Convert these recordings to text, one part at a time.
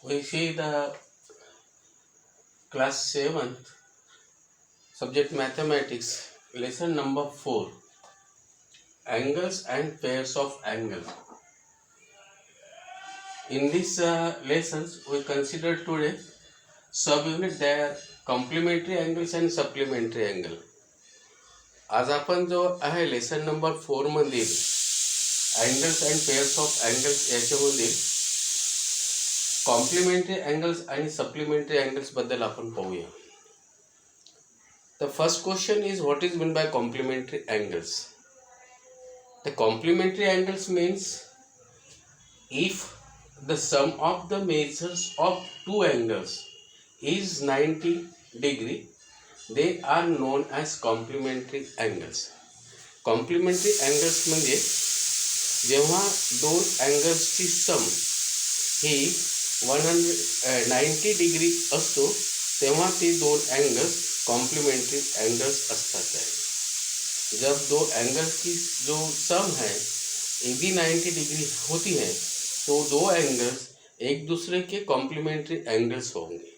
We see the class 7th subject mathematics lesson number 4, angles and pairs of angles. In these lessons we consider today subunit their complementary angles and supplementary angle. आज आपण जो आहे lesson number 4 मधील angles and pairs of angles याच्यामधील complementary angles आणि supplementary angles बद्दल आपण पाहूया. The first question is, what is meant by complementary angles? The complementary angles means if the sum of the measures of two angles is 90 degree, they are known as complementary angles. Complementary angles म्हणजे जेव्हा दोन अँगल्सची सम ही 90 degree असतो तेव्हा ते दोन angles complementary angles असतात है. जब दो एंगल्स की जो सम है ये भी 90 डिग्री होती है तो दो एंगल्स एक दूसरे के कॉम्प्लीमेंट्री एंगल्स होंगे.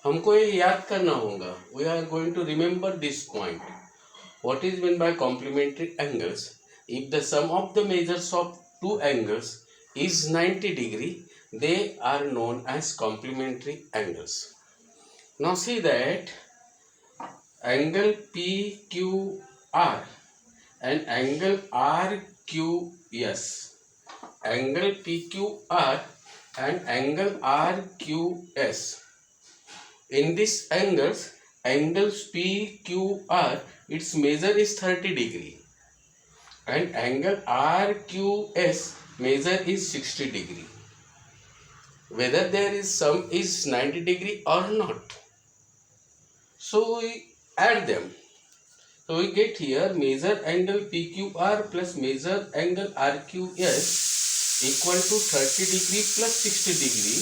हमको ये याद करना होगा. We are going to remember this point. What is mean by complementary angles? If the sum of the measures of two angles is 90 degree, they are known as complementary angles. Now see that angle PQR and angle RQS. Angle PQR and angle RQS. In these angles PQR, its measure is 30 degree and angle RQS measure is 60 degree. Whether there is sum is 90 degree or not, so we add them. So we get here measure angle PQR plus measure angle RQS equal to 30 degree plus 60 degree.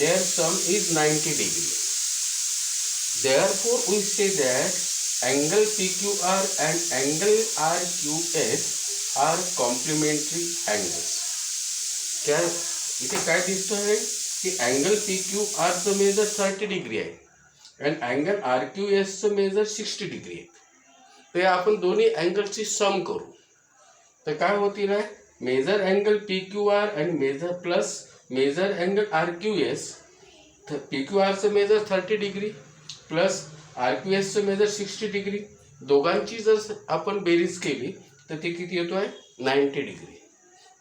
Their sum is 90 degree. Therefore we say that angle PQR and angle RQS are complementary angles. क्या इथे काय दिसतो आहे की angle PQR चं measure 30 degree आहे आणि angle RQS चं मेजर 60 डिग्री आहे. ते आपण दोन्ही अँगलची सम करू तर काय होतील आहे मेजर अँगल PQR आणि measure plus measure angle RQS. PQR चं मेजर 30 डिग्री प्लस RQS चं मेजर 60 डिग्री. दोघांची जर आपण बेरीज केली तर ते किती येतो आहे 90 डिग्री.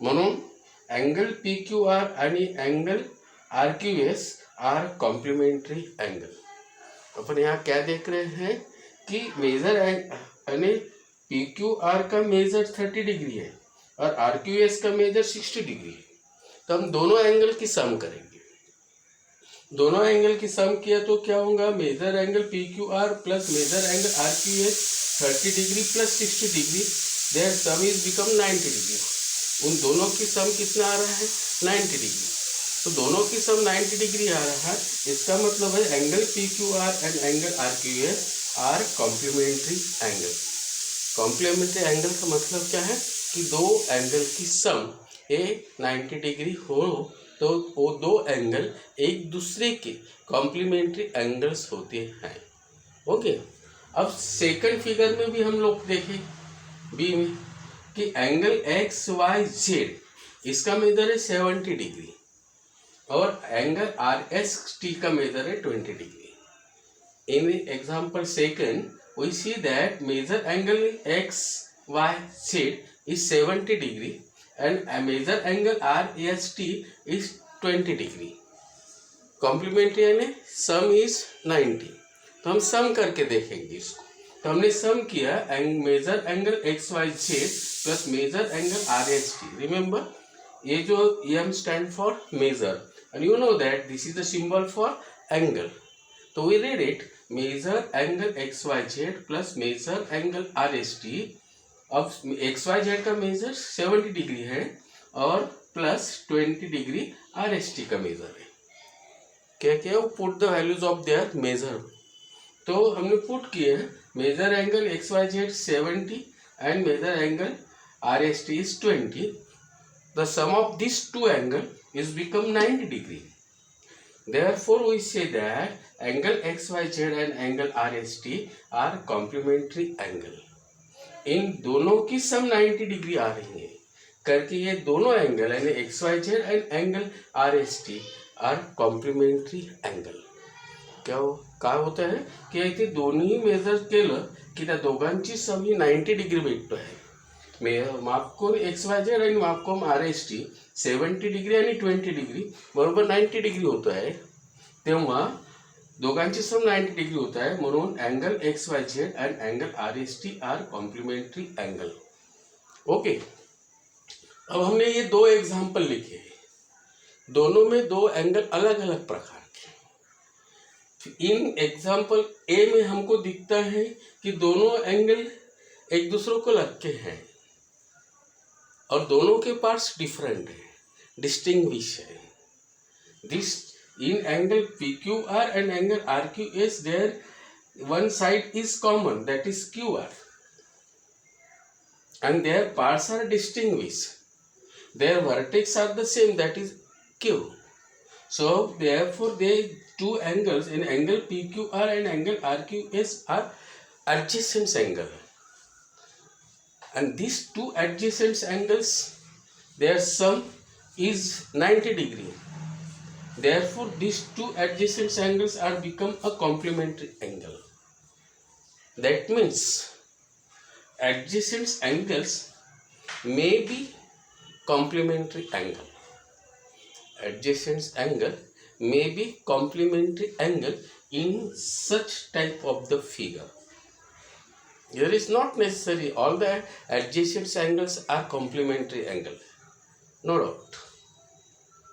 म्हणून एंगल PQR आणि angle RQS are complementary angle. अपन यहाँ क्या देख रहे हैं कि मेजर यानी PQR का मेजर 30 डिग्री है और RQS का मेजर 60 डिग्री है. तो हम दोनों एंगल की सम करेंगे. दोनों एंगल की सम किया तो क्या होगा measure angle PQR plus measure angle RQS 30 degree plus 60 degree. Their sum is become 90 degree. उन दोनों की सम कितना आ रहा है 90 डिग्री. तो दोनों की सम 90 डिग्री आ रहा है. इसका मतलब है angle PQR and angle RQS are complementary angle. Complementary angle का मतलब क्या है कि दो एंगल की सम ए 90 डिग्री हो तो वो दो एंगल एक दूसरे के कॉम्प्लीमेंट्री एंगल्स होते हैं. ओके. अब सेकंड फिगर में भी हम लोग देखें बी में कि एंगल XYZ इसका मेजर है 70 डिग्री और एंगल RST का मेजर है 20 degree. In example second we see that measure angle XYZ is 70 degree and measure angle RST is 20 degree. Complementary यानी सम इज 90. तो हम सम करके देखेंगे इसको. तो हमने सम किया measure angle XYZ plus measure angle RST. Remember ये जो M stand for measure and you know that this is the symbol for angle. तो we read it measure angle XYZ plus measure angle RST. अब XYZ का measure 70 degree है और plus 20 degree RST का measure है. क्या क्या put the values of their measure. तो हमने पुट किए हैं measure angle XYZ 70 and measure angle RST is 20. The sum of these two angles is become 90 degree. Therefore, we say that angle XYZ and angle RST are complementary angle. इन दोनों की सम 90 degree आ रही है करके ये दोनों angle यानी XYZ and angle RST are complementary angle. काय होतं आहे की इथे दोन्ही मेजर केलं की त्या दोघांची सम ही 90 डिग्री भेटतो आहे. मापकोन XYZ आणि मापकोन RST 70 डिग्री आणि 20 डिग्री बरोबर 90 डिग्री होत आहे. तेव्हा दोघांची सम 90 डिग्री होता है. म्हणून angle XYZ and angle RST are complementary angle. Okay, अब हमने ये दो एग्जाम्पल लिखे हैं. दोनों में दो एंगल अलग अलग प्रकार के. इन एग्जाम्पल ए में हमको दिखता है कि दोनों एंगल एक दूसरे को लगते हैं और दोनों के पार्ट्स डिफरेंट है, डिस्टिंग्विश है. This in angle PQR and angle RQS, there one side is common, that is QR, and their parts are distinguished. Their vertex are the same, that is Q. So therefore they two angles in angle PQR and angle RQS are adjacent angle, and these two adjacent angles, their sum is 90 degree. Therefore, these two adjacent angles are become a complementary angle. That means adjacent angles may be complementary angle. Adjacent angle may be complementary angle in such type of the figure. Here is not necessary all the adjacent angles are complementary angle. No doubt.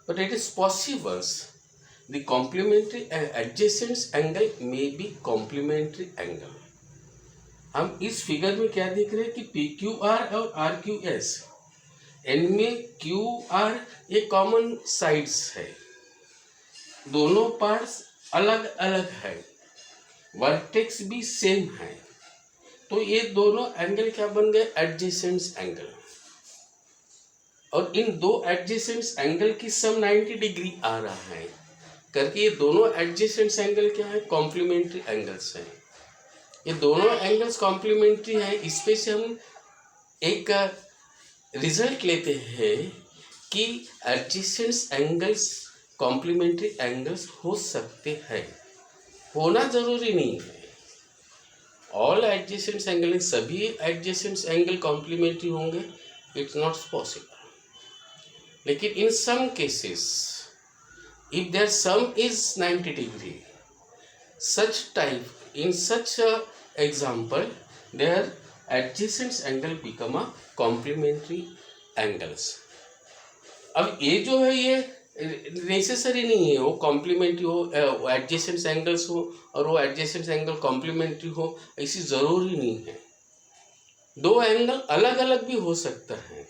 But it is possible the complementary adjacent angle may be complementary angle. हम इस figure में क्या देख रहे हैं कि PQR और RQS, इनमें QR ये कॉमन साइड्स है, दोनों पार्ट्स अलग अलग है, वर्टेक्स भी सेम है, तो ये दोनों एंगल क्या बन गए? Adjacent angle. और इन दो एडजेसेंट एंगल की सम 90 डिग्री आ रहा है करके ये दोनों एडजेसेंट एंगल क्या है? कॉम्प्लीमेंट्री एंगल्स हैं. ये दोनों एंगल्स कॉम्प्लीमेंट्री हैं. इसमें से हम एक रिजल्ट लेते हैं कि एडजेसेंट एंगल्स कॉम्प्लीमेंट्री एंगल्स हो सकते हैं. होना जरूरी नहीं है. ऑल एडजेसेंट एंगल, सभी एडजेसेंट एंगल कॉम्प्लीमेंट्री होंगे, इट्स नॉट पॉसिबल. लेकिन in some cases, if their sum is 90 degree, in such a example, their adjacent angle become a complementary angles. अब ये जो है ये नेसेसरी नहीं है वो कॉम्प्लीमेंट्री हो, एडजेसेंट एंगल्स हो और वो एडजेसेंट एंगल कॉम्प्लीमेंट्री हो, ऐसी ज़रूरी नहीं है. दो एंगल अलग अलग भी हो सकता है,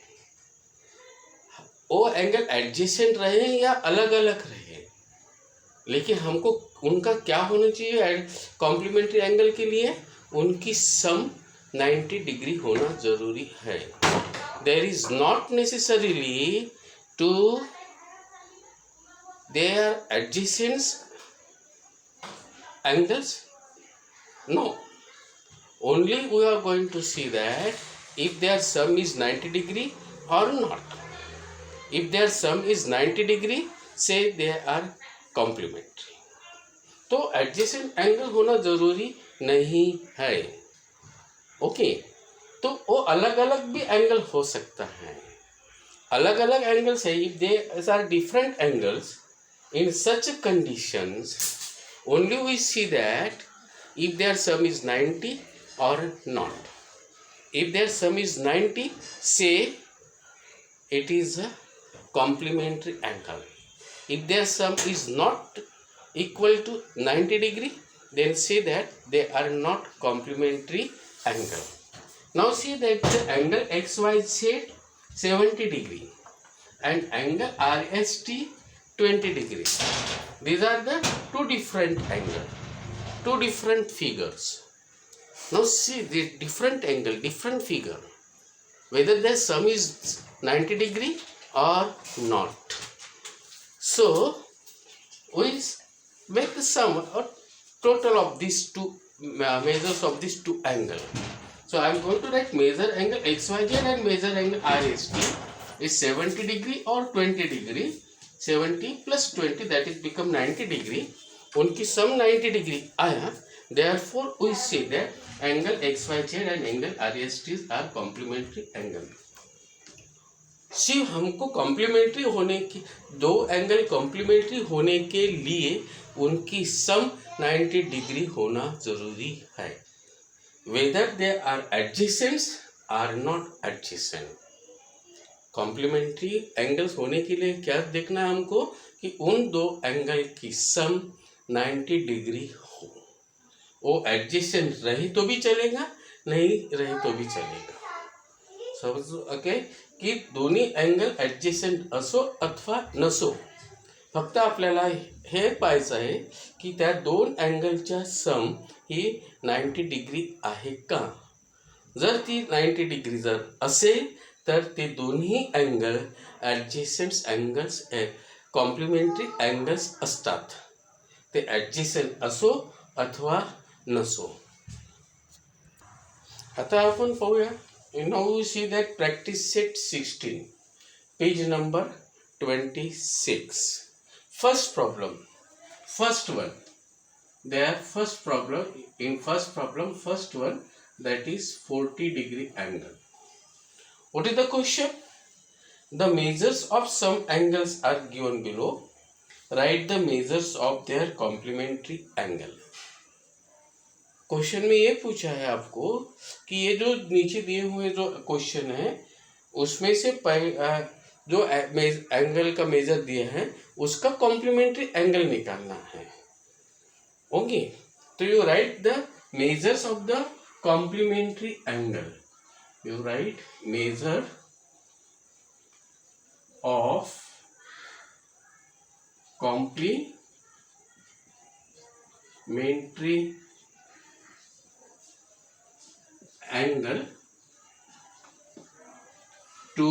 वो एंगल एडजेसेंट रहे या अलग अलग रहे, लेकिन हमको उनका क्या होना चाहिए? कॉम्प्लीमेंट्री एंगल के लिए उनकी सम 90 डिग्री होना जरूरी है. There is not necessarily two their adjacent angles. No, only we are going to see that if their sum is 90 degree और not. If their sum is 90 degree, say they are complementary. तो adjacent angle होना जरूरी नहीं है. Okay, तो वो अलग अलग भी एंगल हो सकता है. अलग अलग एंगल्स है. If they are different angles, in such conditions, only we see that if their sum is 90 or not. If their sum is 90, say it is a complementary angle. If their sum is not equal to 90 degree, then say that they are not complementary angle. Now see that the angle XYZ 70 degree and angle RST 20 degree. These are the two different angles, two different figures. Now see the different angle, different figure, whether the sum is 90 degree or not. So we make the sum or total of these two measures of these two angle. So I am going to write measure angle XYZ and measure angle RST is 70 degree or 20 degree. 70 plus 20 that is become 90 degree. उनकी sum 90 degree आया. Therefore we say that angle XYZ and angle RST are complementary angle. सिर्फ हमको complementary होने की दो angle complementary होने के लिए उनकी सम 90 डिग्री होना जरूरी है. Whether they are adjacents are not adjacent. Complementary angles होने के लिए क्या देखना है हमको कि उन दो एंगल की सम 90 डिग्री हो. वो एडजेसेंट रही तो भी चलेगा, नहीं रही तो भी चलेगा. समझ ओके की दोन्ही अँगल ॲडजेसंट असो अथवा नसो, फक्त आपल्याला हे पाहायचं आहे की त्या दोन अँगलच्या सम ही 90 डिग्री आहे का. जर ती 90 डिग्री जर असेल तर ते दोन्ही अँगल ॲडजेसंट अँगल्स कॉम्प्लिमेंटरी अँगल्स असतात. ते ॲडजेसंट असो अथवा नसो. आता आपण पाहूया. Now you see that practice set 16, page number 26. First problem, first one. There first problem, in first problem, first one that is 40 degree angle. What is the question? The measures of some angles are given below. Write the measures of their complementary angle. Question में ये पूछा है आपको कि ये जो नीचे दिए हुए जो क्वेश्चन है उसमें से जो एंगल का मेजर दिया है उसका कॉम्प्लीमेंट्री एंगल निकालना है. ओके, तो you write the measures of the complementary angle. You write measure of complementary angle to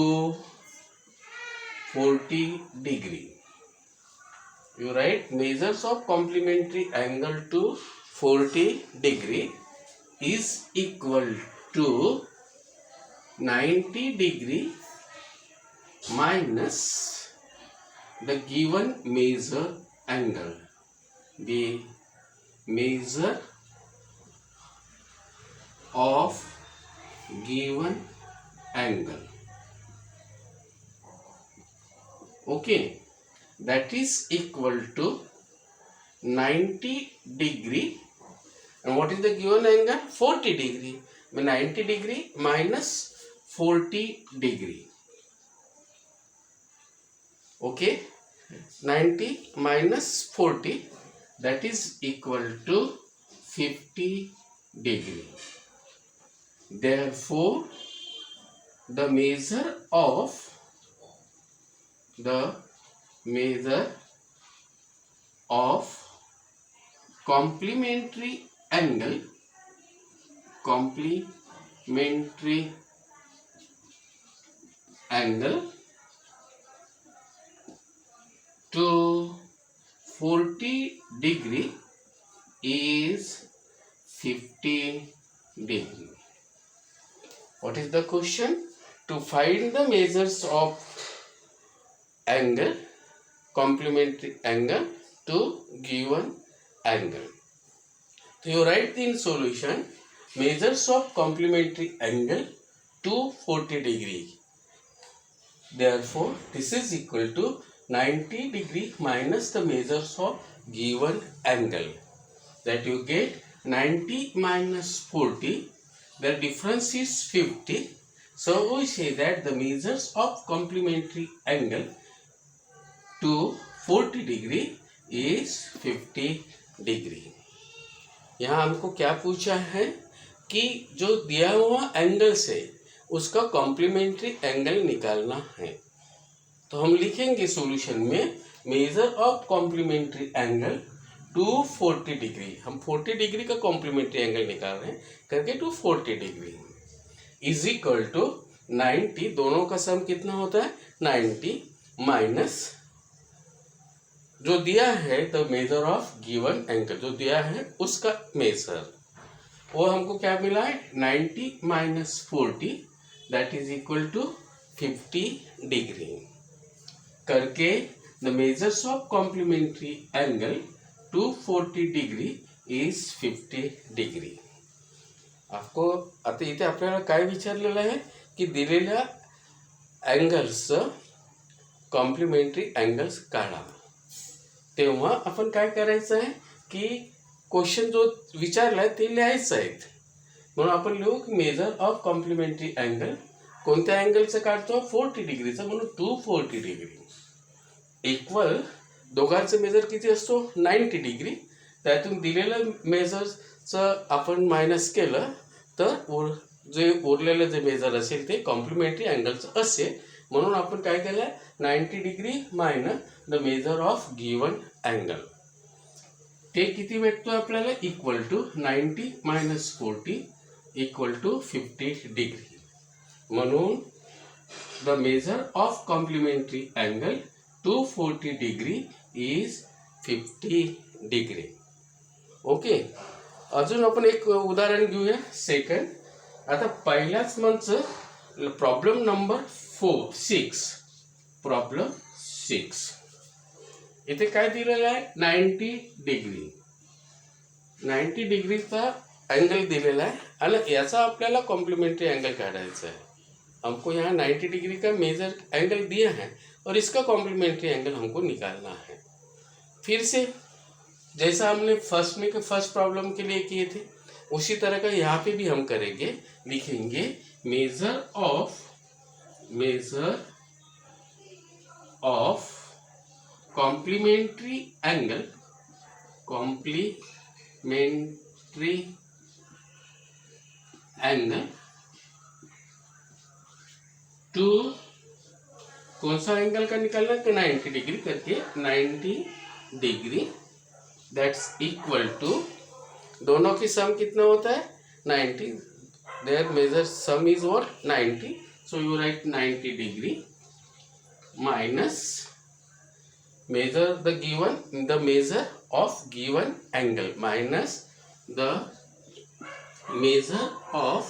40 degree. You write measures of complementary angle to 40 degree is equal to 90 degree minus the given measure angle. The measure of given angle. Okay, that is equal to 90 degree. And what is the given angle? 40 degree. 90 degree minus 40 degree. Okay, 90 minus 40 that is equal to 50 degree. Therefore, the measure of complementary angle to 40 degree is 50 degree. What is the question? To find the measures of angle, complementary angle to given angle. So you write in solution measures of complementary angle to 40 degree. Therefore, this is equal to 90 degree minus the measures of given angle. That you get 90 minus 40. The difference is 50. So we say that the measures of complementary angle to 40 degree is 50 degree. यहाँ हमको क्या पूछा है कि जो दिया हुआ angle से उसका कॉम्प्लीमेंट्री एंगल निकालना है. तो हम लिखेंगे सॉल्यूशन में measure of complementary angle to 40 degree. हम 40 डिग्री का कॉम्प्लीमेंट्री एंगल निकाल रहे हैं करके to 40 degree is equal to 90. दोनों का सम कितना होता है 90 माइनस जो दिया है the measure of given angle, जो दिया है उसका मेजर, वो हमको क्या मिला है 90 minus 40 that is equal to 50 degree करके the measures of complementary angle 240 degree is 50 degree. आपको आता इथे आपल्याला काय विचारलेलं आहे की दिलेल्या अँगल्सचं कॉम्प्लिमेंटरी अँगल्स काढा. तेव्हा आपण काय करायचं आहे की क्वेश्चन जो विचारला आहे ते लिहायचं आहे. म्हणून आपण लिहू की मेजर ऑफ कॉम्प्लिमेंटरी अँगल, कोणत्या अँगलचं काढतो 40 डिग्रीचं, म्हणून 240 डिग्री इक्वल दोघांचं मेजर किती असतो 90 डिग्री. त्यातून दिलेलं मेजरचं आपण मायनस केलं तर जे उरलेलं जे मेजर असेल ते कॉम्प्लिमेंटरी अँगलचं असेल. म्हणून आपण काय केलं 90 degree minus the measure of given angle, ते किती भेटतो आपल्याला equal to 90 minus 40 equal to 50 degree. म्हणून the measure of complementary angle 240 degree is 50 degree. Okay, अजून आपण एक उदाहरण घेऊया सेकंड. आता पहिल्याच मंथचं प्रॉब्लेम नंबर 6. प्रॉब्लेम 6 इथे काय दिलेलं आहे 90 डिग्री, 90 डिग्रीचा एंगल दिलेला है आणि याचा आपल्याला कॉम्प्लीमेंट्री एंगल काढायचा है. हमको यहाँ 90 डिग्री का मेजर एंगल दिया है और इसका कॉम्प्लीमेंट्री एंगल हमको निकालना है. फिर से जैसा हमने फर्स्ट प्रॉब्लम के लिए किए थे उसी तरह का यहाँ पे भी हम करेंगे. लिखेंगे measure of complementary angle to कौन सा एंगल का निकालना है 90 डिग्री करके 90 डिग्री दैट्स इक्वल टू दोनों की सम कितना होता है 90. Their measure sum is what 90. So you write 90 degree minus the measure of given angle minus the measure of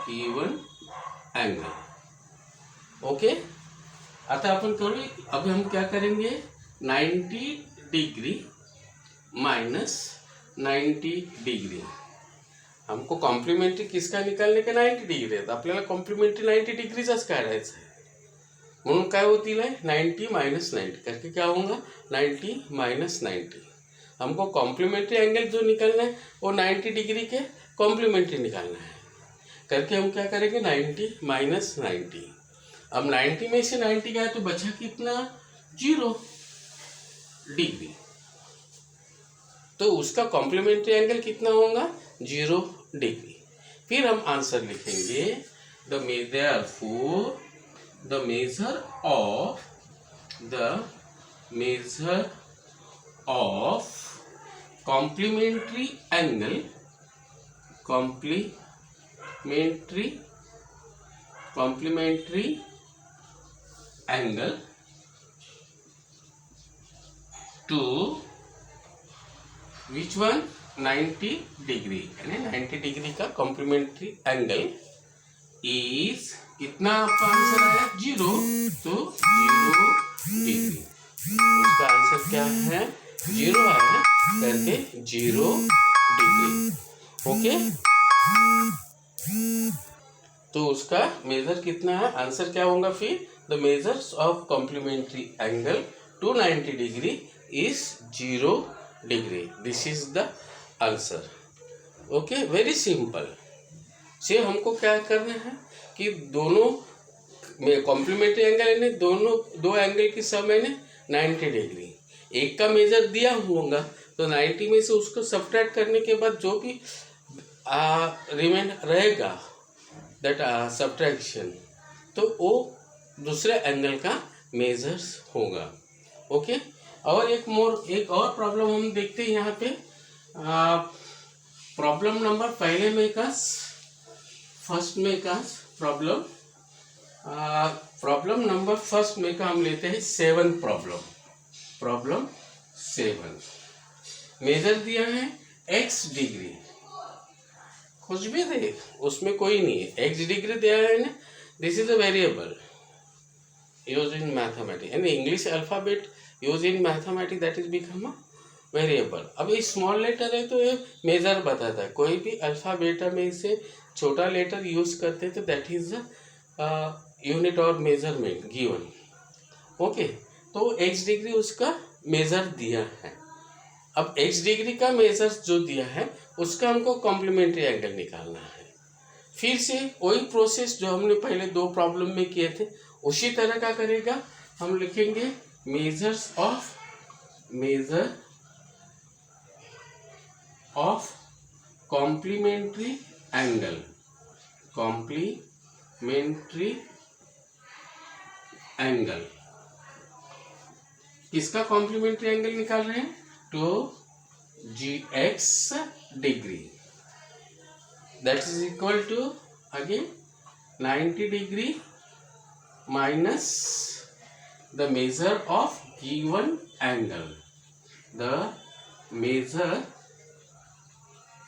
given angle. Okay, आता अपन करो अभी हम क्या करेंगे 90 डिग्री माइनस 90 डिग्री. हमको कॉम्प्लीमेंट्री किसका निकालने का 90 डिग्री आहे, तर आपल्याला कॉम्प्लीमेंट्री 90 डिग्रीचाच काढायचा आहे. म्हणून काय होतील आहे 90 माइनस 90 करके क्या होगा 90 माइनस 90. हमको कॉम्प्लीमेंट्री एंगल जो निकालना है वो 90 डिग्री के कॉम्प्लीमेंट्री निकालना है करके हम क्या करेंगे 90 माइनस 90. अब 90 में से 90 गया तो बचा कितना 0 डिग्री, तो उसका कॉम्प्लीमेंट्री एंगल कितना होगा 0 डिग्री. फिर हम आंसर लिखेंगे the measure of complementary angle to which one 90 degree, यानी 90 डिग्री का कॉम्प्लीमेंट्री एंगल इज कितना आपका आंसर आया 0, तो 0 डिग्री. उसका आंसर क्या है 0 आया करके 0 डिग्री. ओके, तो उसका मेजर कितना है, आंसर क्या होगा फिर the measures of complementary angle to 90 degree is 0 degree. This is the answer. Okay, very simple. से हमको क्या करना है कि दोनों में कॉम्प्लीमेंट्री एंगल यानी दो एंगल की सम है 90 डिग्री. एक का मेजर दिया होगा तो 90 में से उसको सब्ट्रैक्ट करने के बाद जो भी रिमेन रहेगा दैट सब्ट्रैक्शन, तो वो दूसरे एंगल का मेजर्स होगा. ओके, और एक और प्रॉब्लम हम देखते हैं यहाँ पे. प्रॉब्लम नंबर पहले में का फर्स्ट में का प्रॉब्लम, प्रॉब्लम नंबर फर्स्ट में का हम लेते हैं 7 प्रॉब्लम। प्रॉब्लम 7 मेजर दिया है x डिग्री, कुछ भी दे उसमें कोई नहीं है, x डिग्री दिया है ना, this is a variable use in mathematics and English alphabet use in mathematics that is become a variable. अब ये स्मॉल लेटर है तो ये मेजर बताता है, कोई भी अल्फाबेट में इसे छोटा लेटर यूज करते हैं तो दैट इज यूनिट और मेजरमेंट गिवन। ओके, तो x डिग्री उसका मेजर दिया है। अब x डिग्री का मेजर जो दिया है उसका हमको कॉम्प्लीमेंट्री एंगल निकालना है। फिर से वही प्रोसेस जो हमने पहले 2 प्रॉब्लम में किए थे उसी तरह का करेगा। हम लिखेंगे measure of complementary angle, complementary angle, किसका कॉम्प्लीमेंट्री एंगल निकाल रहे हैं, to gx degree that is equal to again 90 degree minus the measure of given angle, the measure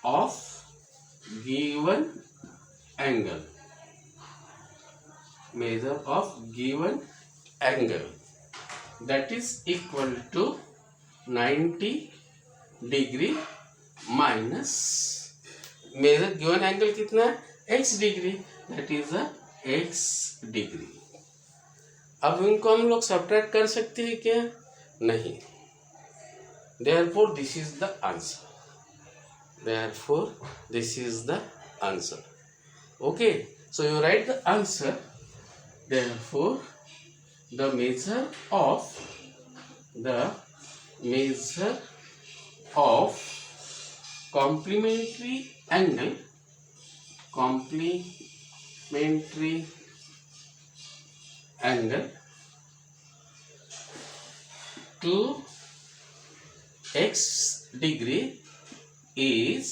of given angle, measure of given angle that is equal to 90 degree minus measure given angle कितना है x degree, that is a x degree. अब इनको हम लोग subtract कर सकते हैं क्या, नहीं, therefore this is the answer, therefore this is the answer। okay, so you write the answer, therefore the measure of complementary angle, complementary angle to x degree is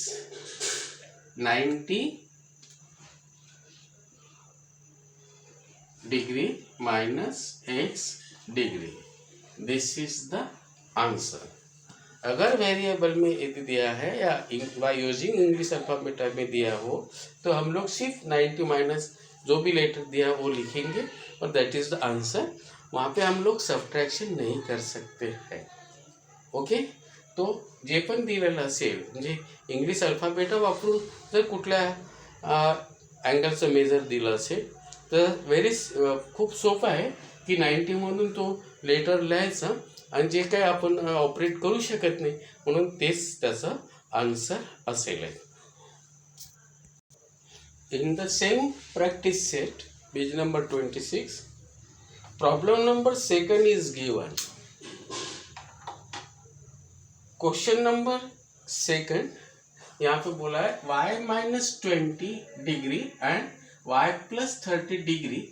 90 degree minus x degree, this is the answer। अगर variable में यदि दिया है या by using English alphabet में दिया हो तो हम लोग सिर्फ 90 माइनस जो भी लेटर दिया वो लिखेंगे और दैट इज द आंसर। वहाँ पे हम लोग सब्ट्रैक्शन नहीं कर सकते हैं। ओके, तो जे पण दिलेलं असेल म्हणजे इंग्लिश अल्फाबेट वापरून जर कुठल्या अँगलचं मेजर दिलं असेल तर खूप सोपं आहे की 90 मधून तो लेटर लिहायचा आणि जे काही आपण ऑपरेट करू शकत नाही म्हणून तेच त्याचं आन्सर असेल। In the same practice set page number 26 problem number 2 is given. Question number 2 यहाँ पे बोला है y-20 degree and y+30 degree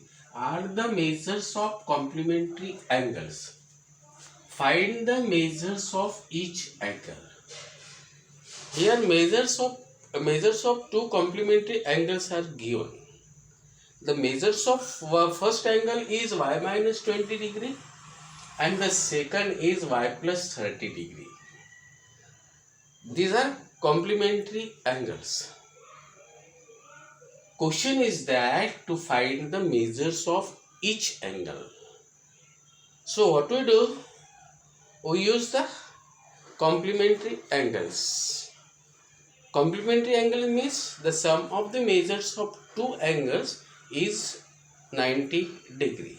are the measures of complementary angles, find the measures of each angle। here measures of two complementary angles are given। the measures of first angle is y-20 degree and the second is y+30 degree। these are complementary angles। question is that to find the measures of each angle। so what we do, we use the complementary angles। complementary angle means the sum of the measures of two angles is 90 degree।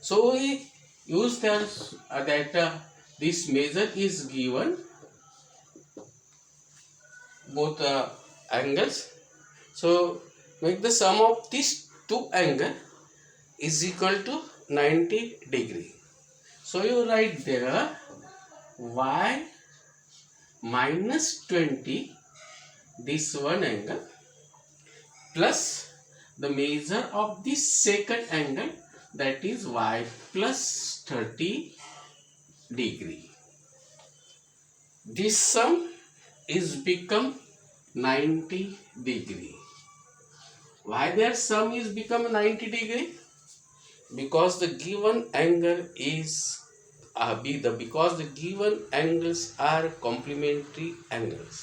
so we use that this measure is given both angles, so make the sum of these two angle is equal to 90 degree। so you write there y-20 this one angle plus the measure of this second angle that is y+30 degree। this sum is become 90 degree। why their sum is become 90 degree? Because the given angle is because the given angles are complementary angles,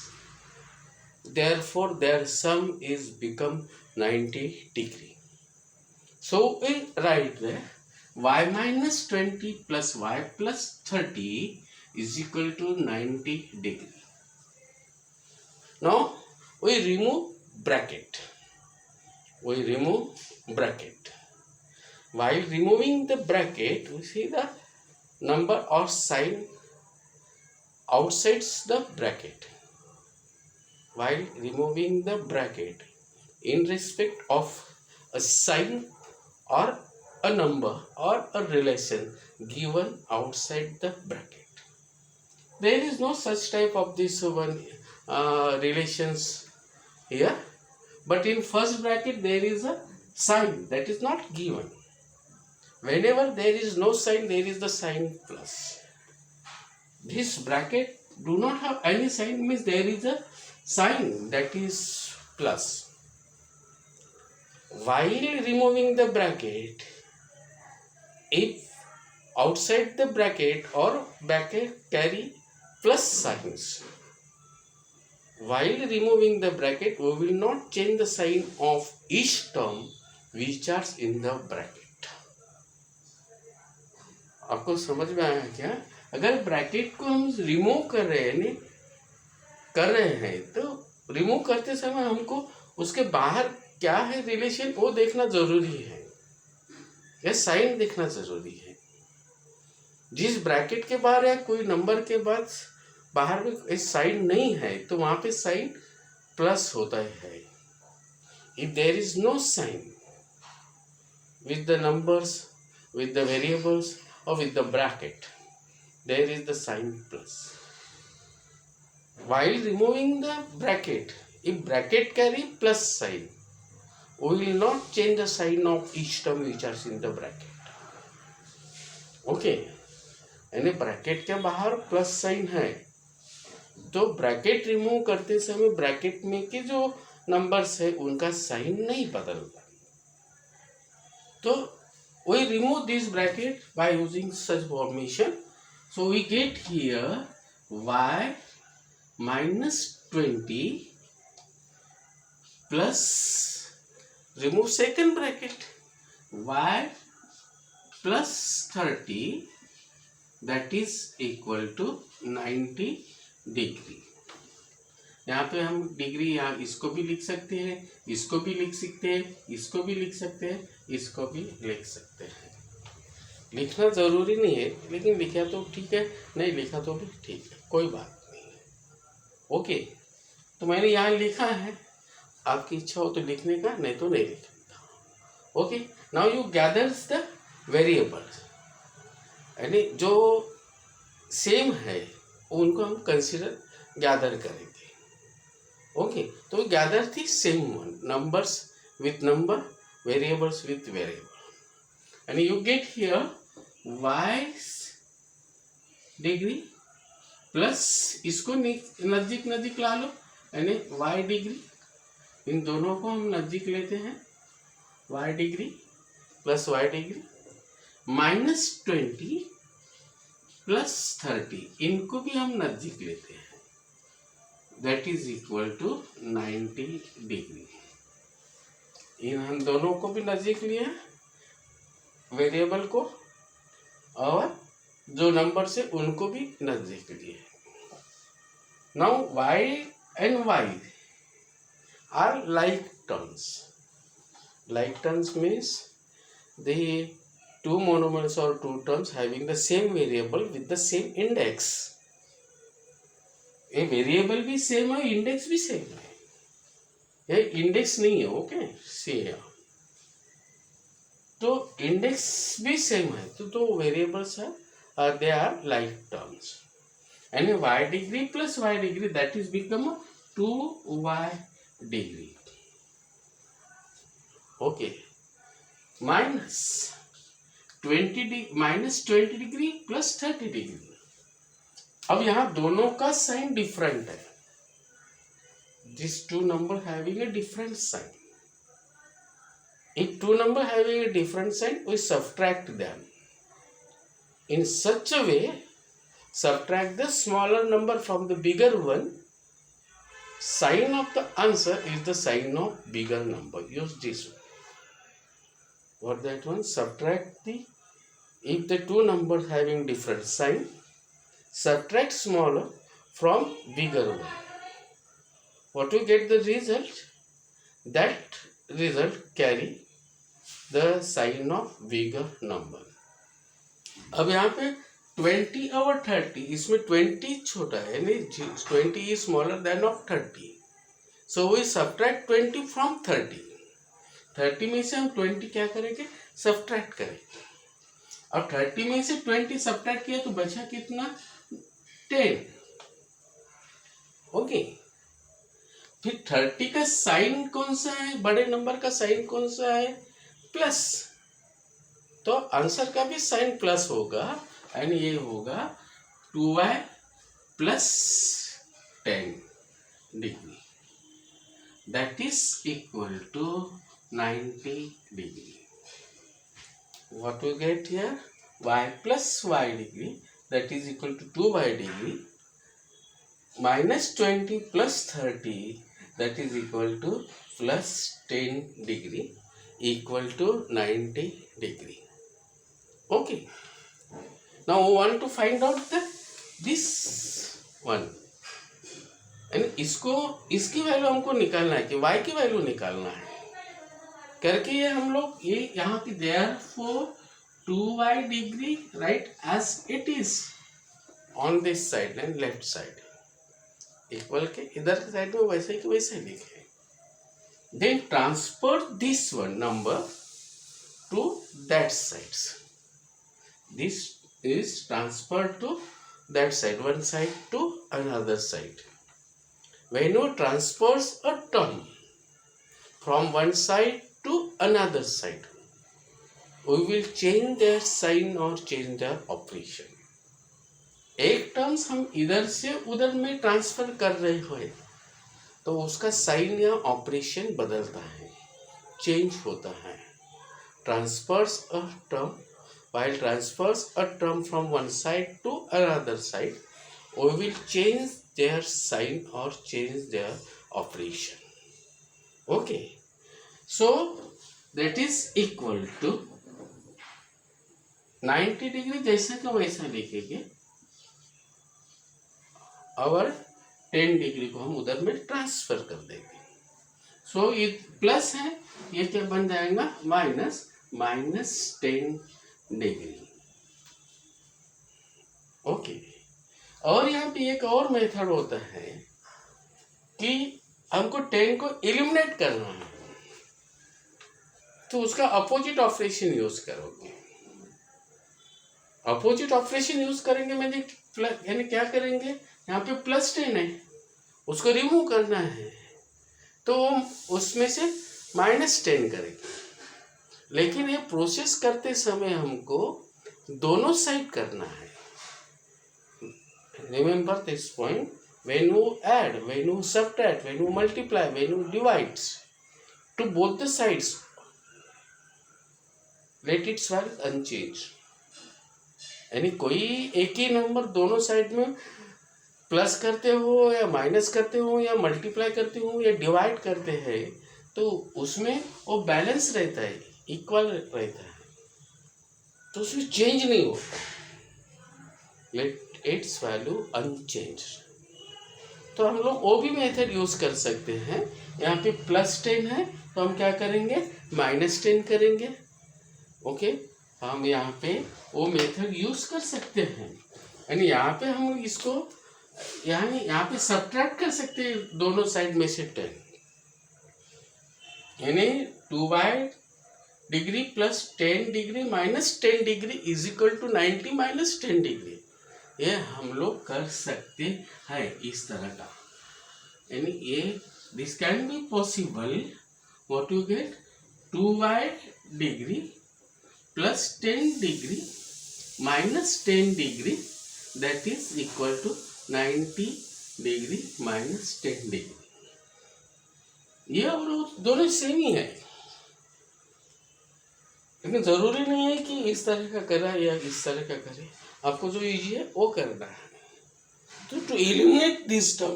therefore their sum is become 90 degree. So we write there y minus 20 plus y plus 30 is equal to 90 degree. Now we remove bracket. While removing the bracket, we see the number or sign outside the bracket. While removing the bracket in respect of a sign or a number or a relation given outside the bracket. There is no such type of this one relations here, but in first bracket there is a sign that is not given. Whenever there is no sign, there is the sign plus. This bracket do not have any sign, means there is a sign that is plus. While removing the bracket, if outside the bracket or bracket carry plus signs, while removing the bracket, we will not change the sign of each term which are in the bracket. आपको समझ में आया क्या? अगर bracket को हम remove कर रहे हैं तो रिमूव करते समय हमको उसके बाहर क्या है रिलेशन वो देखना जरूरी है, या साइन देखना जरूरी है. जिस ब्रैकेट के बाहर या कोई नंबर के बाद बाहर में साइन नहीं है तो वहां पे साइन प्लस होता है. If there is no sign with the numbers, with the variables or with the bracket, there is the sign plus. While removing the bracket, if bracket carry plus sign, we will not change the sign of each term which are in the bracket. Okay, यानी bracket के बाहर plus sign है तो bracket remove करते समय bracket में के जो नंबर्स है उनका साइन नहीं बदलता. तो we remove this bracket by using such formation. So we get here y minus 20 plus, remove second bracket, y plus 30, that is equal to 90 degree. यहाँ पे हम डिग्री यहाँ इसको भी लिख सकते हैं, इसको भी लिख सकते हैं, इसको भी लिख सकते हैं, इसको भी लिख सकते हैं. लिखना ज़रूरी नहीं है, लेकिन लिखा तो ठीक है, नहीं लिखा तो भी ठीक है, कोई बात नहीं है. ओके, तो मैंने यहाँ लिखा है, आपकी इच्छा हो तो लिखने का, नहीं तो नहीं लिखने का. Okay, now you gathers the variables, यानी जो सेम है उनको हम कंसिडर गैदर करेंगे. Okay, तो gather the same one, numbers with number, variables with variable, and you get here y degree plus इसको नजदीक नजदीक ला लो, यानी y डिग्री, इन दोनों को हम नजदीक लेते हैं, y degree plus y degree minus 20 plus 30, इनको भी हम नजदीक लेते हैं, that is equal to 90 degree. इन हम दोनों को भी नजदीक लिया वेरिएबल को, और जो नंबर से उनको भी नजदीक लिए. Now y and y are like terms. Like terms means the two monomers or two terms having the same variable with the same index. ये वेरिएबल भी सेम है, इंडेक्स भी सेम है, ये इंडेक्स नहीं है. ओके, सी है तो इंडेक्स भी सेम है, तो वेरिएबल्स है, they are like terms. And y degree plus y degree that is become 2y degree. Okay, minus 20 degree plus 30 degree. अब यहाँ दोनों का साइन डिफरेंट है, this two number having a different sign. If two numbers having a different sign, we subtract them. In such a way, subtract the smaller number from the bigger one. Sign of the answer is the sign of bigger number. Use this one. What that one? Subtract the, if the two numbers having different sign, subtract smaller from bigger one. What you get the result? That result carry the sign of bigger number. अब यहाँ पे 20 और 30, इसमें 20 छोटा है, यानी 20 is smaller than of 30. So we subtract 20 from 30. 30 में से हम 20 क्या करेंगे? सब्ट्रैक्ट करेंगे. और 30 में से 20 सब्ट्रैक्ट किया तो बचा कितना? 10. ओके. फिर 30 का साइन कौन सा है? बड़े नंबर का साइन कौन सा है? प्लस. तो आंसर का भी साइन प्लस होगा एंड ये होगा 2y plus 10 degree. That is equal to 90 degree. What we get here? Y plus y degree, that is equal to 2y degree, minus 20 plus 30, that is equal to plus 10 degree, equal to 90 degree. Okay. Now we want to find out this one. and इसकी value हमको निकालना है कि y की value निकालना है करके ये हम लोग ये यहाँ की therefore 2y degree write as it is on this side and left side equal के इधर के साइड में वैसे ही वैसे लिखे. Then transfer this one number to that sides. This is transferred to that side, one side to another side. When you transfers a term from one side to another side, we will change their sign or change their operation. एक terms हम इधर से उधर में transfer कर रहे हो तो उसका साइन या ऑपरेशन बदलता है, चेंज होता है. Transfers a term, while transfers a term from one side to another side, we will change their sign or change their operation. Okay, so that is equal to 90 degree जैसा का वैसा लिखेंगे और 10 degree को हम उधर में ट्रांसफर कर देंगे. सो ये प्लस है, ये क्या बन जाएगा? Minus 10 degree. ओके. और यहाँ पे एक और मेथड होता है कि हमको 10 को एलिमिनेट करना है तो उसका अपोजिट ऑपरेशन यूज करोगे. अपोजिट ऑपरेशन यूज करेंगे यानी क्या करेंगे? यहाँ पे प्लस 10 है, उसको रिमूव करना है तो उसमें से माइनस 10 करेंगे. लेकिन ये प्रोसेस करते समय हमको दोनों साइड करना है. Remember this point. When you add, when you subtract, when you multiply, when you divides to both the sides, let its value unchange. यानी कोई एक ही नंबर दोनों साइड में प्लस करते हो या माइनस करते हो या मल्टीप्लाई करते हो या डिवाइड करते हैं तो उसमें वो बैलेंस रहता है, इक्वल रहता है, तो उसमें चेंज नहीं होता. Let its value unchange. तो हम लोग वो भी मेथड यूज कर सकते हैं. यहाँ पे प्लस 10 है तो हम क्या करेंगे? माइनस 10 करेंगे. ओके, हम यहाँ पे वो मेथड यूज कर सकते हैं. यानी यहाँ पे हम इसको यहाँ पे सब्ट्रैक्ट कर सकते हैं दोनों साइड में से 10. यानी 2y degree plus 10 degree minus 10 degree is equal to 90 minus 10 degree. ये हम लोग कर सकते हैं इस तरह का. यानी ये this can be possible. What you get? 2y degree plus 10 degree minus 10 degree, that is equal to 90 degree minus 10 degree. ये और दोनों सेम ही है. लेकिन ज़रूरी नहीं है कि इस तरह का करा या इस तरह का करे, आपको जो इजी है वो करना है। तो to eliminate this term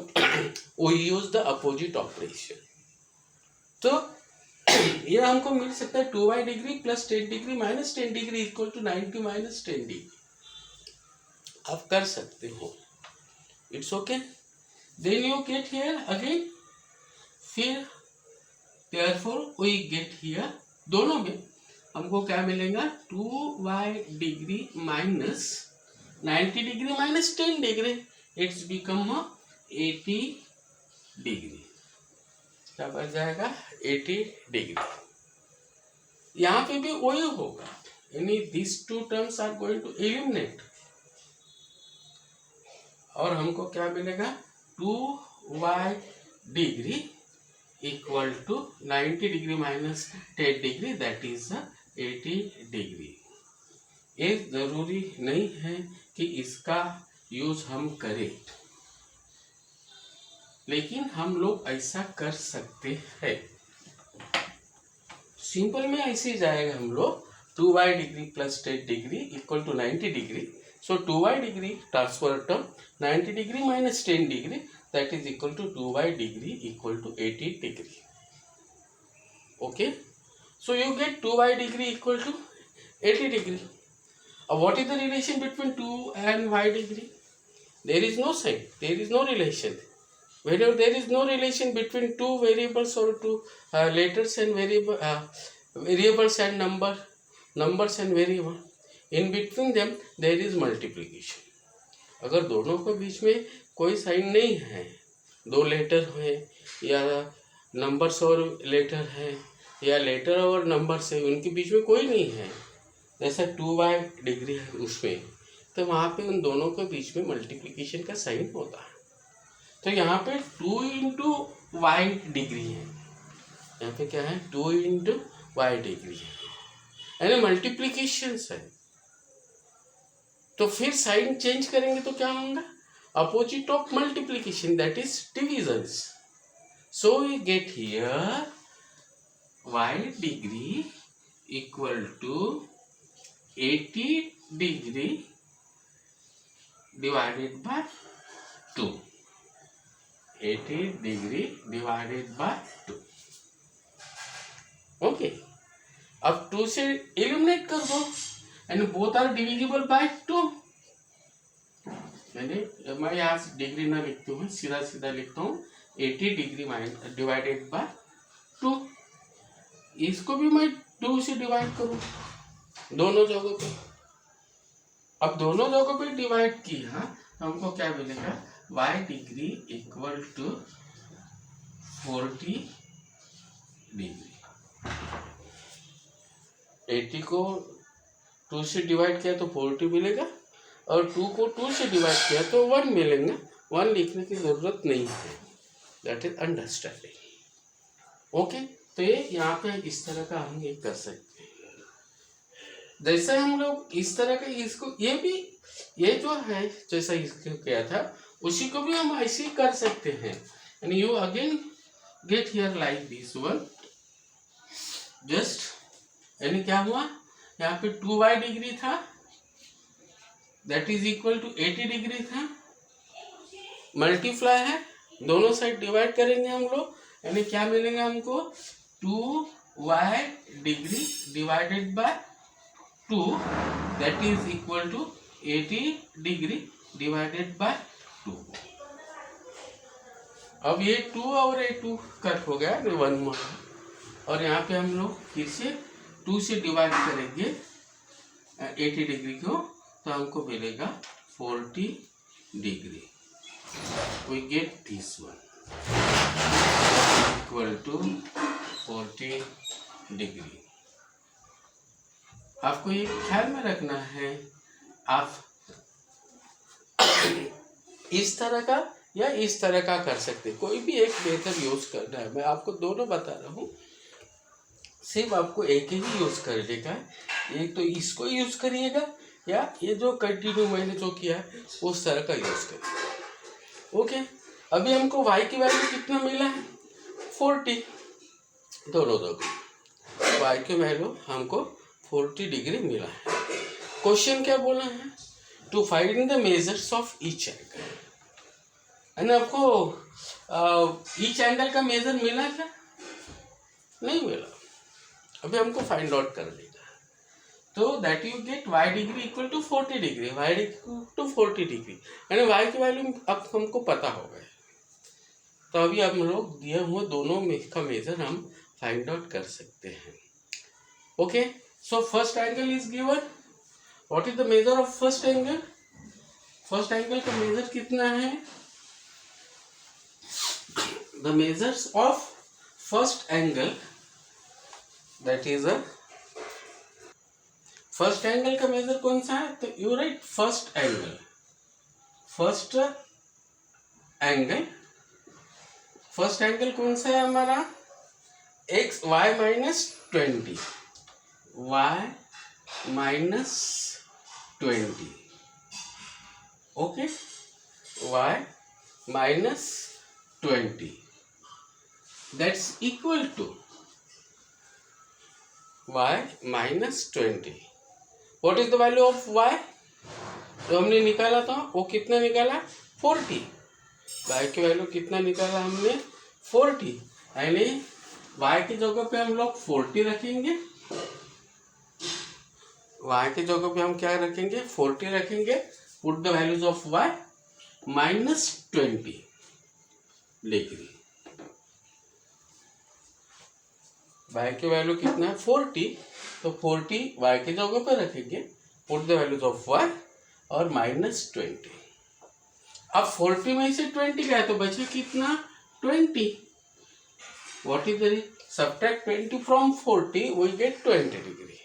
we use the opposite operation। तो ये हमको मिल सकता है 2y degree plus 10 degree minus 10 degree equal to 90 minus 10 degree. आप कर सकते हो, it's okay. Then you get here again, फिर therefore we get here, दोनों में हमको क्या मिलेगा 2y degree minus 90 degree minus 10 degree, it's become 80 degree. क्या बच जाएगा 80 डिग्री। यहाँ पे भी वही होगा, यानी this two terms are going to eliminate, और हमको क्या मिलेगा 2y degree equal to 90 degree minus 10 degree, that is 80 degree. ये जरूरी नहीं है कि इसका यूज हम करें, लेकिन हम लोग ऐसा कर सकते हैं। सिंपल में ऐसे ही जाएगा हम लोग 2y degree plus 10 degree equal to 90 degree. So 2y degree transfer term 90 degree minus 10 degree, that is equal to 2y degree equal to 80 degree. Okay, so you get 2y degree equal to 80 degree. What is the relation between 2 and y degree? There is no sign, there is no relation. Whenever there is no relation between two variables or two letters and variables and numbers and variable, in between them there is multiplication. अगर दोनों के बीच में कोई sign नहीं है, दो letter है या नंबर्स और लेटर है या लेटर और नंबर्स है, उनके बीच में कोई नहीं है, जैसा 2y डिग्री है उसमें, तो वहाँ पे उन दोनों के बीच में मल्टीप्लिकेशन का साइन होता है। तो यहाँ पे 2 इंटू वाई डिग्री है, यहाँ पे क्या है 2 इंटू वाई डिग्री है, यानी मल्टीप्लिकेशन है। तो फिर साइन चेंज करेंगे तो क्या होगा, opposite of multiplication, that is divisions. So we get here y degree equal to 80 degree divided by 2, 80 degree divided by 2। Okay, अब 2 से एलिमिनेट कर दो, and both are divisible by 2। मैं यहाँ से डिग्री ना लिखती हूँ, सीधा सीधा लिखता हूँ 80 डिग्री डिवाइडेड बाय 2। इसको भी मैं 2 से डिवाइड करूँ दोनों जगहों पे। अब दोनों जगहों पे डिवाइड किया तो हमको क्या मिलेगा y degree equal to 40 degree. 80 को 2 से डिवाइड किया तो 40 मिलेगा, और 2 को 2 से डिवाइड किया तो 1 मिलेंगे। 1 लिखने की ज़रूरत नहीं है, दैट इज अंडरस्टैंडिंग। ओके, तो ये यहाँ पे इस तरह का हम ये कर सकते हैं। जैसे हम लोग इस तरह का इसको, ये भी ये जो है जैसा इसको किया था उसी को भी हम ऐसे ही कर सकते हैं। And you again get here like this one, just यानी क्या हुआ, यहाँ पे 2y डिग्री था, that is equal to 80 degree था, मल्टीप्लाई है, दोनों साइड डिवाइड करेंगे हम लोग, यानी क्या मिलेगा हमको 2y degree divided by 2, that is equal to 80 degree divided by 2। अब ये 2 और ये 2 कट हो गया, 1 मोर, और यहाँ पे हम लोग फिर से 2 से डिवाइड करेंगे 80 डिग्री को, तो हमको मिलेगा 40 degree. We get this one equal to 40 degree. आपको ये ख्याल में रखना है, आप इस तरह का या इस तरह का कर सकते, कोई भी एक मेथड यूज करना है। मैं आपको दोनों बता रहा हूँ, सिर्फ आपको एक ही यूज करने का, एक तो इसको यूज करिएगा या ये जो कंटिन्यू मैंने जो किया है उस तरह का यूज करिएगा। ओके, अभी हमको y की वैल्यू कितना मिला है 40, दोनों y की वैल्यू हमको 40 डिग्री मिला है। क्वेश्चन क्या बोला है? To find the measures of each angle. है ना, आपको ईच एंगल का मेजर मिला क्या? नहीं मिला। अभी हमको फाइंड आउट कर लेगा। तो that you get y degree equal to 40 degree, y equal to 40 degree, यानी y की वैल्यू अब हमको पता हो गए। तो अभी हम लोग दिए हुए दोनों का मेजर हम फाइंड आउट कर सकते हैं। Okay, so first angle is given. What is the measure of first angle? First angle का मेजर कितना है? The measures of first angle, that is a first angle का मेजर कौन सा है? तो you write first angle. First angle कौन सा है हमारा? x y minus 20, y minus 20, okay, y minus 20, that's equal to y minus 20। What is the value of y? जो हमने निकाला था वो कितना निकाला? 40। y की वैल्यू कितना निकाला हमने? 40, यानी y की जगह पे हम लोग 40 रखेंगे। y की जगह पे हम क्या रखेंगे? 40 रखेंगे। Put the values of y minus 20 degree. y की वैल्यू कितना है? 40, तो 40 y की जगह पे रखेंगे। Put the values of y और माइनस 20। अब 40 में से 20 गया तो बचे कितना? 20। What is the subtract 20 from 40, we get 20 degree,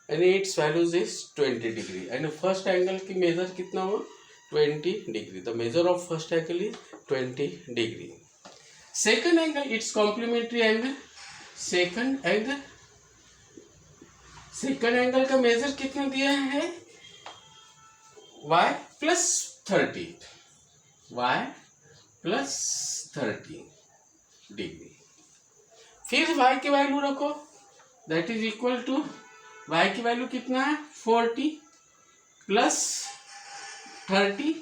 यानी इट्स वैल्यूज इज 20 डिग्री। यानी फर्स्ट एंगल की मेजर कितना हुआ? 20 degree. The measure of first angle is 20 degree. Second angle, its complementary angle. Second angle का मेजर कितना दिया है? y plus 30, y plus 30 degree. फिर y की वैल्यू रखो, that is equal to y की वैल्यू कितना है? 40 प्लस 30।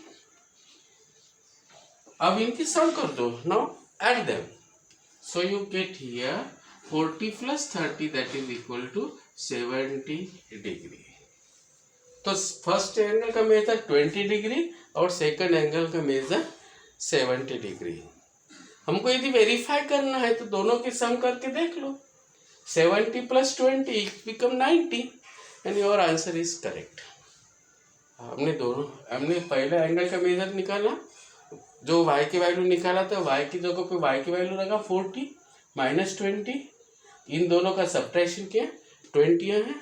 अब इनकी सम कर दो, now add them, so you get here 40 plus 30, that is equal to 70 degree. तो फर्स्ट एंगल का मेजर 20 डिग्री और सेकंड एंगल का मेजर 70 डिग्री। हमको यदि वेरीफाई करना है तो दोनों की सम करके देख लो। 70 plus 20 become 90 and your answer is correct. हमने पहले एंगल का मेजर निकाला, जो y की वैल्यू निकाला था, y की जगह पे y की वैल्यू लगा 40 माइनस 20, इन दोनों का सब्ट्रैक्शन किया, 20 है।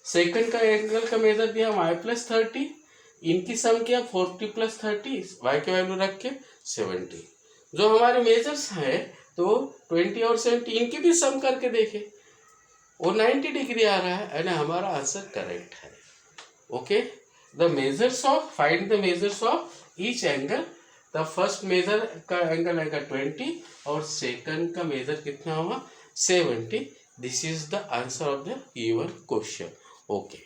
सेकंड का एंगल का मेजर दिया y प्लस 30, इनकी सम किया 40 प्लस 30, y की वैल्यू रख के 70। जो हमारे मेजर्स है तो 20 और 70 इनकी भी सम करके देखे, वो 90 डिग्री आ रहा है, यानी हमारा आंसर करेक्ट है। Okay, the measures of, find the measures of each angle. The first measure का एंगल आएगा 20 और सेकंड का मेजर कितना होगा? 70। This is the answer of the given question. Okay.